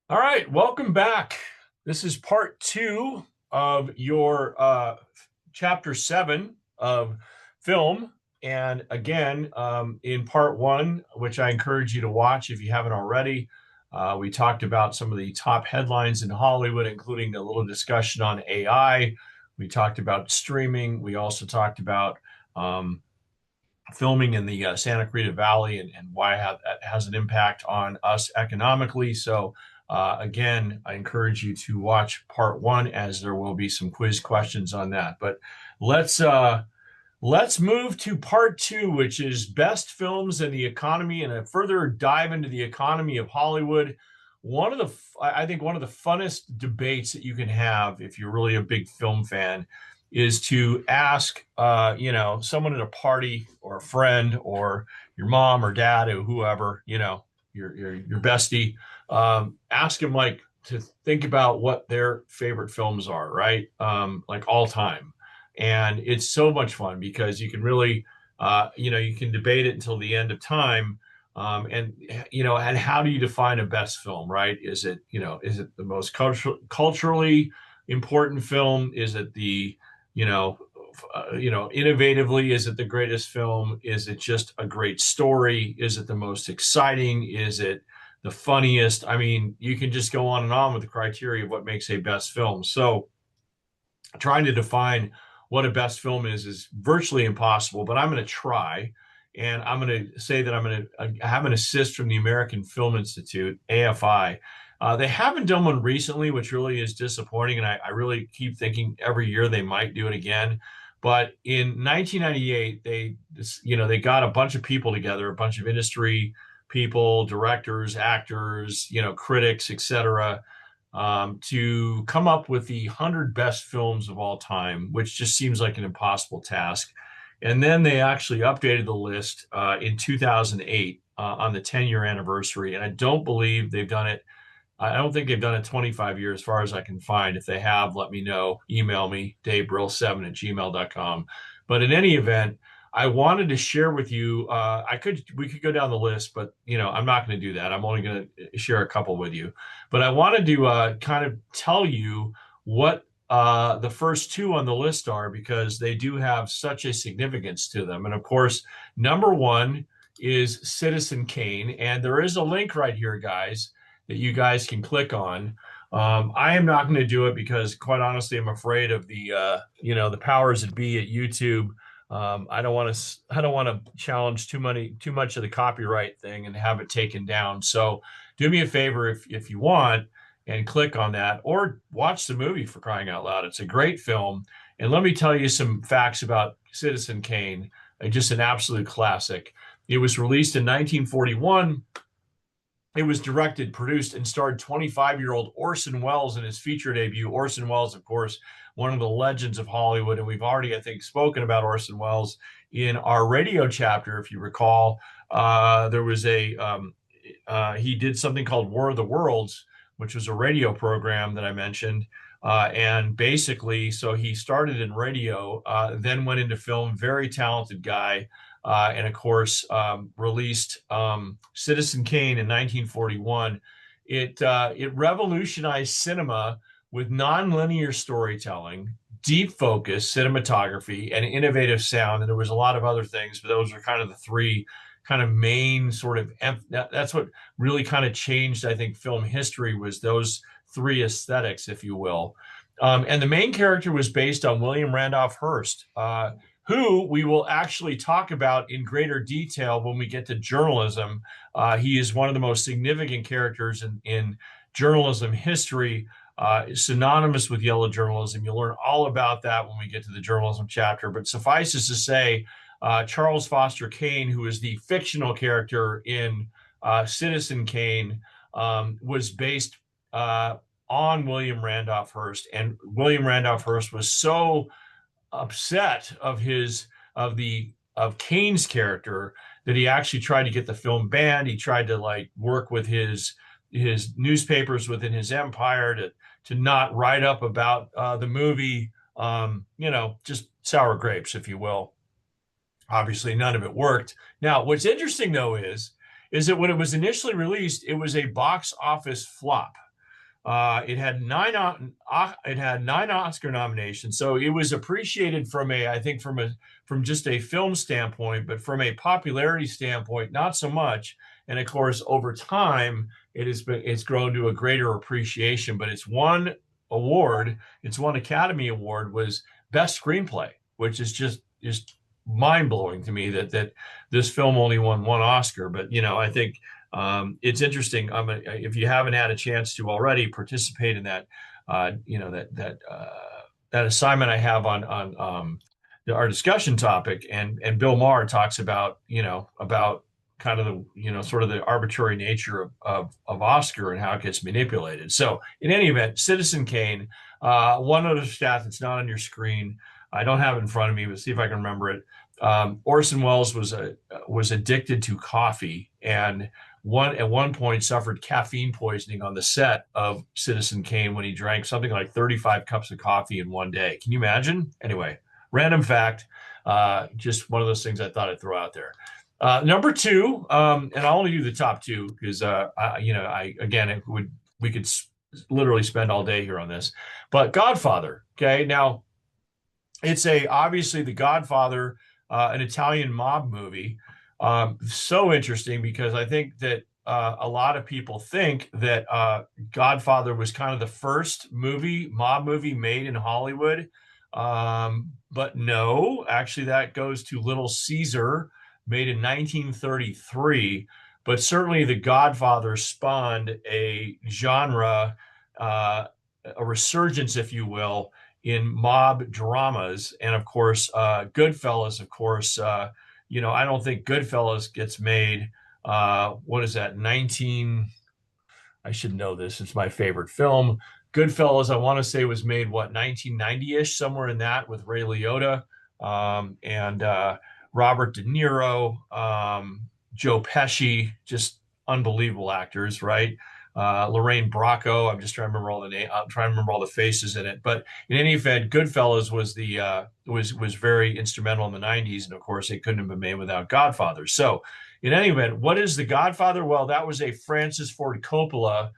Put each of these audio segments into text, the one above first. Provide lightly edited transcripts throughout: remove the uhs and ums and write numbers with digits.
All right, welcome back. This is part two of your chapter seven of film. And again, in part one, which I encourage you to watch if you haven't already, we talked about some of the top headlines in Hollywood, including a little discussion on AI. We talked about streaming. We also talked about um, filming in the Santa Cruz Valley and why that has an impact on us economically. So, again, I encourage you to watch part one as there will be some quiz questions on that. But let's uh, let's move to part two, which is best films and the economy, and a further dive into the economy of Hollywood. I think one of the funnest debates that you can have if you're really a big film fan is to ask, someone at a party or a friend or your mom or dad or whoever, your bestie, ask them like to think about what their favorite films are, right? Like all time, and it's so much fun because you can really you can debate it until the end of time. And how do you define a best film, right? Is it the most culturally important film? Is it the you know innovatively, is it the greatest film? Is it just a great story? Is it the most exciting? Is it the funniest? I mean, you can just go on and on with the criteria of what makes a best film. So trying to define what a best film is virtually impossible, but I'm going to try. And I'm going to say that I'm going to have an assist from the American Film Institute, AFI. They haven't done one recently, which really is disappointing. And I really keep thinking every year they might do it again. But in 1998, they got a bunch of people together, a bunch of industry people, directors, actors, critics, etc., to come up with the 100 best films of all time, which just seems like an impossible task. And then they actually updated the list in 2008 on the 10-year anniversary. And I don't believe they've done it. I don't think they've done it 25 years, as far as I can find. If they have, let me know. Email me, davebrill7@gmail.com. But in any event, I wanted to share with you. We could go down the list, but I'm not going to do that. I'm only going to share a couple with you. But I wanted to kind of tell you what the first two on the list are because they do have such a significance to them. And of course, number one is Citizen Kane, and there is a link right here, guys, that you guys can click on. I am not going to do it because, quite honestly, I'm afraid of the powers that be at YouTube. I don't want to challenge too much of the copyright thing and have it taken down. So do me a favor if you want and click on that or watch the movie, for crying out loud. It's a great film. And let me tell you some facts about Citizen Kane, just an absolute classic. It was released in 1941. It was directed, produced, and starred 25-year-old Orson Welles in his feature debut. Orson Welles, of course, one of the legends of Hollywood. And we've already, I think, spoken about Orson Welles in our radio chapter. If you recall, there was he did something called War of the Worlds, which was a radio program that I mentioned. And basically, so he started in radio, then went into film, very talented guy. And of course, released Citizen Kane in 1941. It revolutionized cinema with nonlinear storytelling, deep focus, cinematography, and innovative sound. And there was a lot of other things, but those are kind of the three kind of main sort of that's what really kind of changed, I think, film history, was those three aesthetics, if you will. And the main character was based on William Randolph Hearst, who we will actually talk about in greater detail when we get to journalism. He is one of the most significant characters in journalism history, synonymous with yellow journalism. You'll learn all about that when we get to the journalism chapter. But suffices to say, Charles Foster Kane, who is the fictional character in Citizen Kane, was based on William Randolph Hearst. And William Randolph Hearst was so upset of Kane's character that he actually tried to get the film banned. He tried to work with his newspapers within his empire to not write up about the movie. Just sour grapes, if you will. Obviously, none of it worked. Now, what's interesting though is that when it was initially released, it was a box office flop. It had nine Oscar nominations, so it was appreciated from I think from just a film standpoint, but from a popularity standpoint, not so much. And of course, over time, it's grown to a greater appreciation. But it's one award, it's one Academy Award was Best Screenplay, which is just mind blowing to me that this film only won one Oscar. But I think it's interesting. If you haven't had a chance to already participate in that, that assignment I have on our discussion topic, and Bill Maher talks about about kind of sort of the arbitrary nature of Oscar and how it gets manipulated. So in any event, Citizen Kane. One other stat that's not on your screen. I don't have it in front of me, but see if I can remember it. Orson Welles was addicted to coffee, and at one point suffered caffeine poisoning on the set of Citizen Kane when he drank something like 35 cups of coffee in one day. Can you imagine? Anyway, random fact, just one of those things I thought I'd throw out there. Number two, and I'll only do the top two because we could literally spend all day here on this, but Godfather. Okay, now it's obviously the Godfather, an Italian mob movie. So interesting because I think that a lot of people think that Godfather was kind of the first mob movie made in Hollywood. But no, actually that goes to Little Caesar, made in 1933. But certainly The Godfather spawned a genre, a resurgence, if you will, in mob dramas. And of course, Goodfellas, of course, I don't think Goodfellas gets made. What is that? I should know this. It's my favorite film. Goodfellas, I want to say, was made, 1990-ish, somewhere in that, with Ray Liotta, and Robert De Niro, Joe Pesci, just unbelievable actors, right? Lorraine Bracco. I'm just trying to remember all the names. I'm trying to remember all the faces in it. But in any event, Goodfellas was very instrumental in the 90s, and of course, it couldn't have been made without Godfather. So, in any event, what is The Godfather? Well, that was a Francis Ford Coppola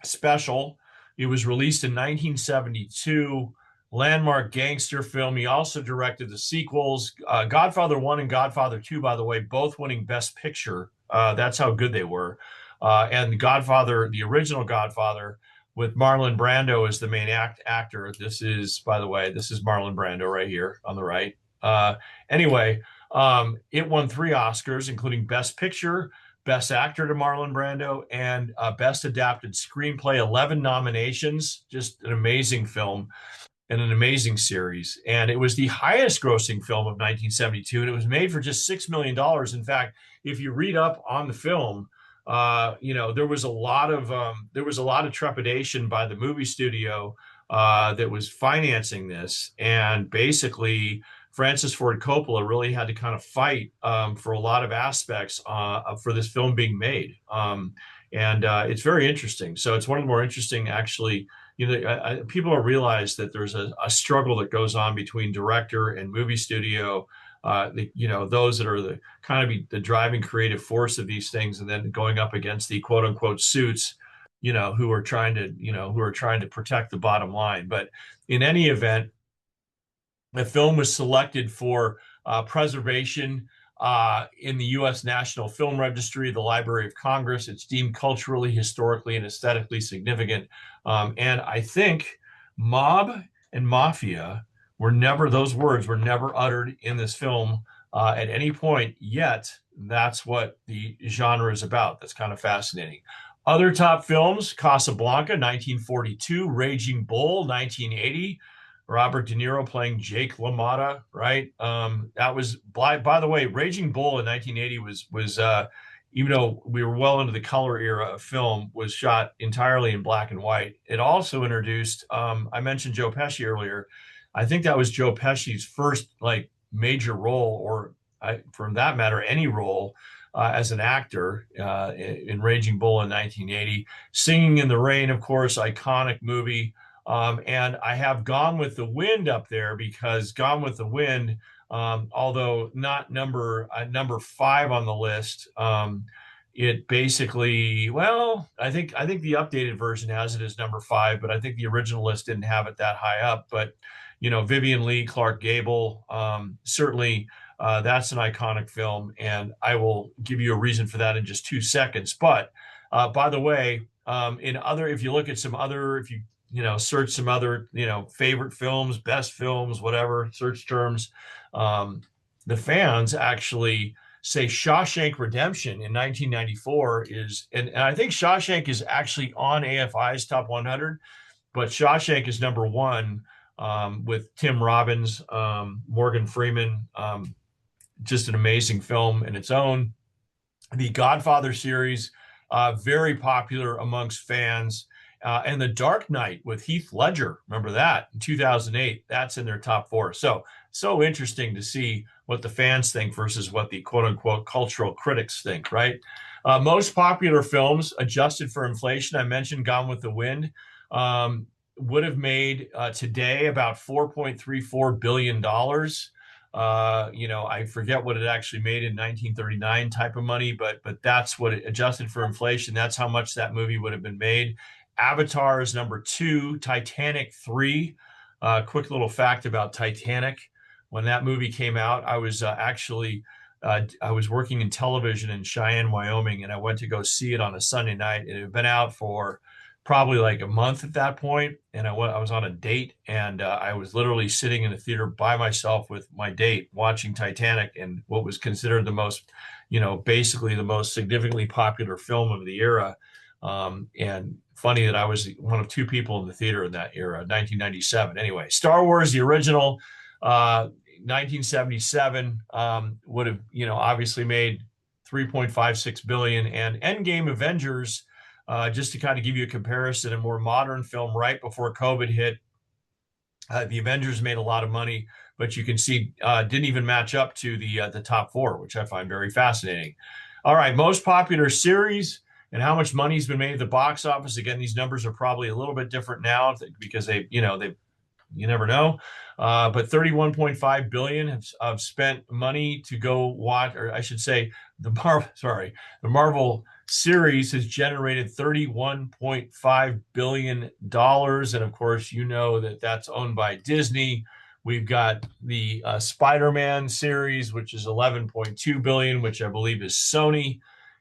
special. It was released in 1972. Landmark gangster film. He also directed the sequels, Godfather 1 and Godfather 2, by the way, both winning Best Picture. That's how good they were. And Godfather, the original Godfather, with Marlon Brando as the main actor. This is Marlon Brando right here on the right. Anyway, it won 3 Oscars, including Best Picture, Best Actor to Marlon Brando, and Best Adapted Screenplay, 11 nominations. Just an amazing film and an amazing series. And it was the highest grossing film of 1972, and it was made for just $6 million. In fact, if you read up on the film, there was a lot of trepidation by the movie studio that was financing this, and basically Francis Ford Coppola really had to kind of fight for a lot of aspects for this film being made, and it's very interesting. So it's one of the more interesting, actually. People don't realize that there's a struggle that goes on between director and movie studio. Those that are the driving creative force of these things, and then going up against the quote unquote suits, who are trying to protect the bottom line. But in any event, the film was selected for preservation in the U.S. National Film Registry, the Library of Congress. It's deemed culturally, historically, and aesthetically significant. And I think mob and mafia those words were never uttered in this film at any point, yet that's what the genre is about. That's kind of fascinating. Other top films: Casablanca, 1942, Raging Bull, 1980, Robert De Niro playing Jake LaMotta, right? That was, by the way, Raging Bull in 1980 was even though we were well into the color era of film, was shot entirely in black and white. It also introduced, I mentioned Joe Pesci earlier. I think that was Joe Pesci's first major role, or from that matter, any role as an actor in Raging Bull in 1980. Singing in the Rain, of course, iconic movie. And I have Gone with the Wind up there because Gone with the Wind, although not number 5 on the list, it basically, well, I think the updated version has it as number 5, but I think the original list didn't have it that high up. But Vivian Leigh, Clark Gable, certainly that's an iconic film, and I will give you a reason for that in just 2 seconds. But by the way, if you look at some other, if you search some other favorite films, best films, whatever search terms, the fans actually say Shawshank Redemption in 1994 and I think Shawshank is actually on AFI's top 100, but Shawshank is number one, with Tim Robbins, Morgan Freeman, just an amazing film in its own. The Godfather series, very popular amongst fans. And The Dark Knight with Heath Ledger, remember that, in 2008, that's in their top 4. So interesting to see what the fans think versus what the quote unquote cultural critics think, right? Most popular films adjusted for inflation, I mentioned Gone with the Wind, would have made today about $4.34 billion. I forget what it actually made in 1939 type of money, but that's what it adjusted for inflation. That's how much that movie would have been made. Avatar is number 2, Titanic 3. Quick little fact about Titanic. When that movie came out, I was I was working in television in Cheyenne, Wyoming, and I went to go see it on a Sunday night. It had been out for probably like a month at that point, and I was on a date, and I was literally sitting in the theater by myself with my date watching Titanic, and what was considered the most, basically the most significantly popular film of the era. And funny that I was one of 2 people in the theater in that era, 1997. Anyway, Star Wars, the original, 1977, would have, obviously made 3.56 billion, and Endgame Avengers, just to kind of give you a comparison, a more modern film right before COVID hit. The Avengers made a lot of money, but you can see didn't even match up to the top 4, which I find very fascinating. All right, most popular series and how much money's been made at the box office. Again, these numbers are probably a little bit different now because you never know. But 31.5 billion have spent money to go watch, or I should say, the Marvel series has generated $31.5 billion. And of course, that's owned by Disney. We've got the Spider-Man series, which is 11.2 billion, which I believe is Sony.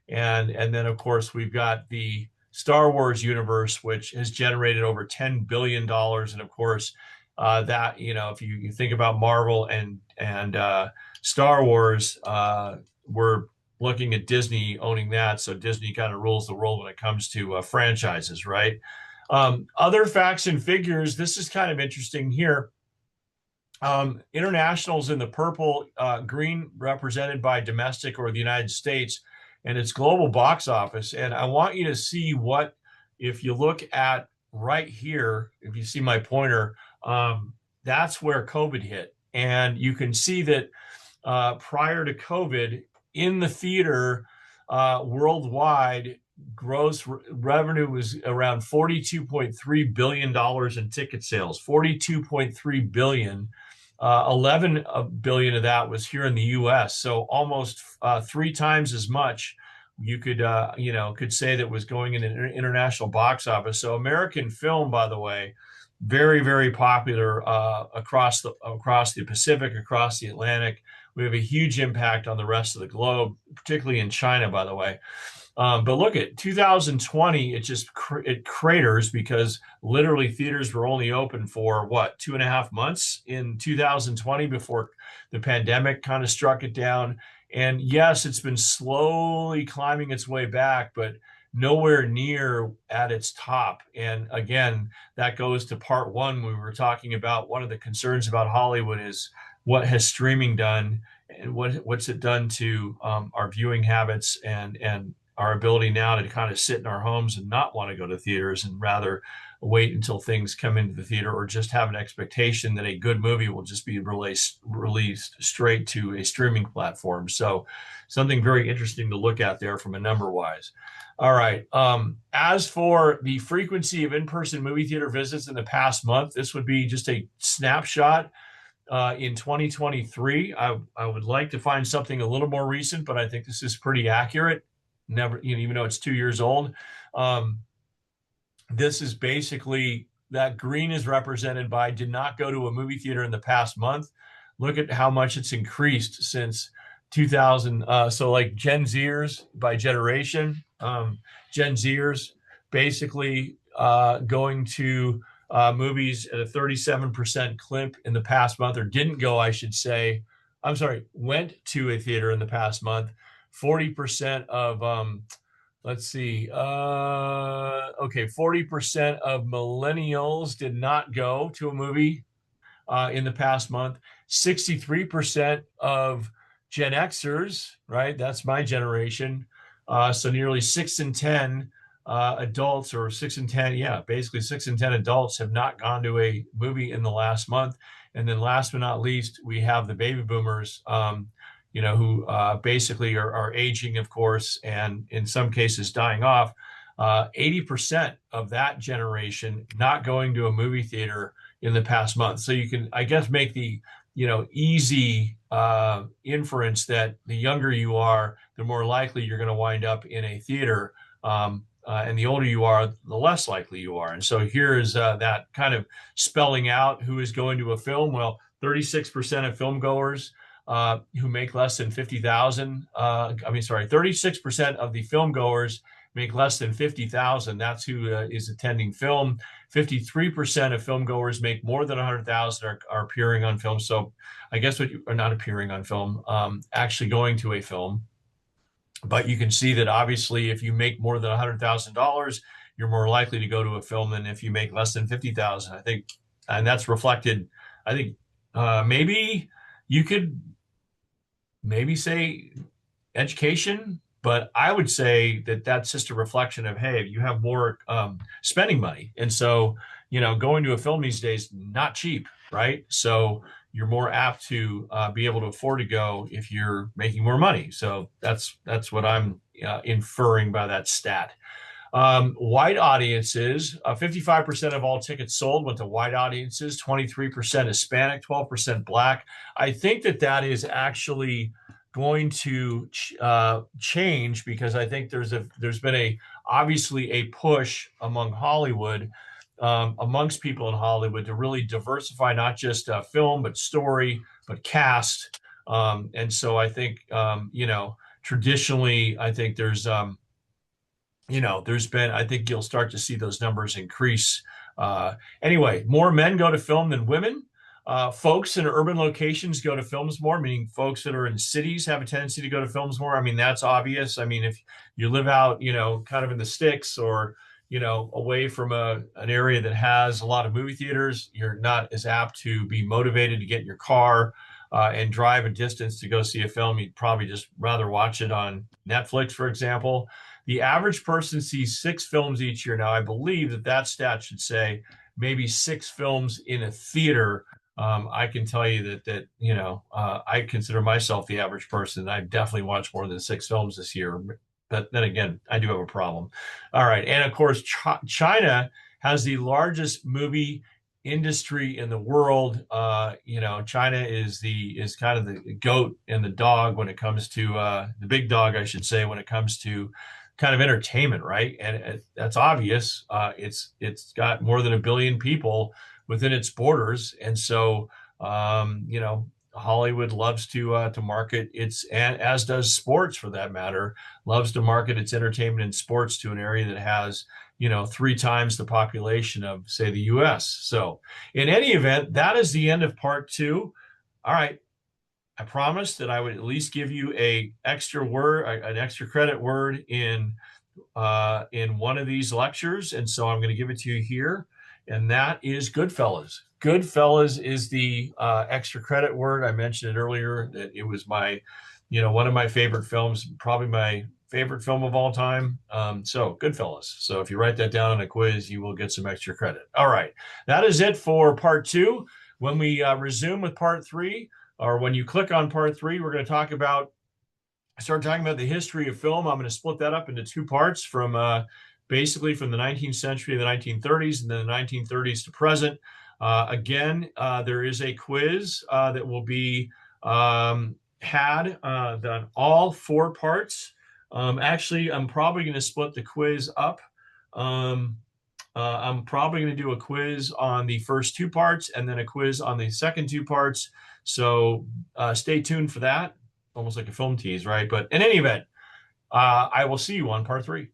And then, of course, we've got the Star Wars universe, which has generated over $10 billion. And of course, that, if you think about Marvel and Star Wars, we're looking at Disney owning that. So Disney kind of rules the world when it comes to franchises, right? Other facts and figures, this is kind of interesting here. Internationals in the purple, green represented by domestic or the United States, and its global box office. And I want you to see if you look at right here, if you see my pointer, that's where COVID hit. And you can see that prior to COVID, in the theater, worldwide, gross revenue was around $42.3 billion in ticket sales, $42.3 billion. 11 billion of that was here in the U.S. So almost 3 times as much you could say that was going in an international box office. So American film, by the way, very, very popular across the Pacific, across the Atlantic. We have a huge impact on the rest of the globe, particularly in China, by the way. But look at 2020, it craters because literally theaters were only open for 2.5 months in 2020 before the pandemic kind of struck it down. And yes, it's been slowly climbing its way back, but nowhere near at its top. And again, that goes to part 1. We were talking about one of the concerns about Hollywood is what has streaming done and what's it done to our viewing habits and our ability now to kind of sit in our homes and not want to go to theaters and rather wait until things come into the theater, or just have an expectation that a good movie will just be released straight to a streaming platform. So something very interesting to look at there from a number wise. All right. As for the frequency of in-person movie theater visits in the past month, this would be just a snapshot. In 2023, I would like to find something a little more recent, but I think this is pretty accurate. never, even though it's 2 years old. This is basically, that green is represented by did not go to a movie theater in the past month. Look at how much it's increased since 2000. So like Gen Zers by generation, Gen Zers basically going to movies at a 37% clip in the past month, or didn't go, I should say. I'm sorry, went to a theater in the past month. 40% of let's see. Okay, 40% of millennials did not go to a movie in the past month. 63% of Gen Xers, right? That's my generation. So nearly 6 in 10 adults, or 6 in 10, yeah, basically 6 in 10 adults have not gone to a movie in the last month. And then last but not least, we have the baby boomers, who basically are aging, of course, and in some cases dying off. 80% of that generation not going to a movie theater in the past month. So you can, I guess, make the easy inference that the younger you are, the more likely you're going to wind up in a theater. And the older you are, the less likely you are. And so here is that kind of spelling out who is going to a film. Well, 36% of film goers who make less than 50,000. 36% of the film goers make less than 50,000. That's who is attending film. 53% of film goers make more than 100,000 are appearing on film. So I guess what you are not appearing on film, actually going to a film. But you can see that obviously if you make more than $100,000, you're more likely to go to a film than if you make less than 50,000. I think, and that's reflected. I think maybe you could maybe say education, but I would say that that's just a reflection of, hey, you have more spending money. And so, going to a film these days, not cheap, right? So you're more apt to be able to afford to go if you're making more money. So that's what I'm inferring by that stat. White audiences, 55% of all tickets sold went to white audiences, 23% Hispanic, 12% Black. I think that is actually going to change, because I think there's been obviously a push among Hollywood, amongst people in Hollywood, to really diversify not just film, but story, but cast. And so I think, traditionally, I think there's been, I think you'll start to see those numbers increase. Anyway, more men go to film than women. Folks in urban locations go to films more, meaning folks that are in cities have a tendency to go to films more. I mean, that's obvious. I mean, if you live out, kind of in the sticks, or, away from an area that has a lot of movie theaters, you're not as apt to be motivated to get in your car and drive a distance to go see a film. You'd probably just rather watch it on Netflix, for example. The average person sees 6 films each year. Now, I believe that stat should say maybe 6 films in a theater. I can tell you that I consider myself the average person. I've definitely watched more than 6 films this year. But then again, I do have a problem. All right. And of course, China has the largest movie industry in the world. China is kind of the goat and the dog when it comes to the big dog, I should say, when it comes to kind of entertainment, right? And that's obvious. It's got more than 1 billion people within its borders, and so Hollywood loves to market its, and as does sports for that matter, loves to market its entertainment and sports to an area that has 3 times the population of, say, the U.S. So in any event, that is the end of part 2. All right. I promised that I would at least give you an extra credit word in one of these lectures, and so I'm going to give it to you here, and that is Goodfellas. Goodfellas is the extra credit word. I mentioned it earlier that it was my, one of my favorite films, probably my favorite film of all time. So Goodfellas. So if you write that down in a quiz, you will get some extra credit. All right, that is it for part 2. When we resume with part 3, or when you click on part 3, we're going to start talking about the history of film. I'm going to split that up into 2 parts, from basically from the 19th century to the 1930s, and then the 1930s to present. Again, there is a quiz that will be had on all 4 parts Actually, I'm probably going to split the quiz up. Um, I'm probably going to do a quiz on the first two parts and then a quiz on the second two parts. So stay tuned for that. Almost like a film tease, right? But in any event, I will see you on part 3.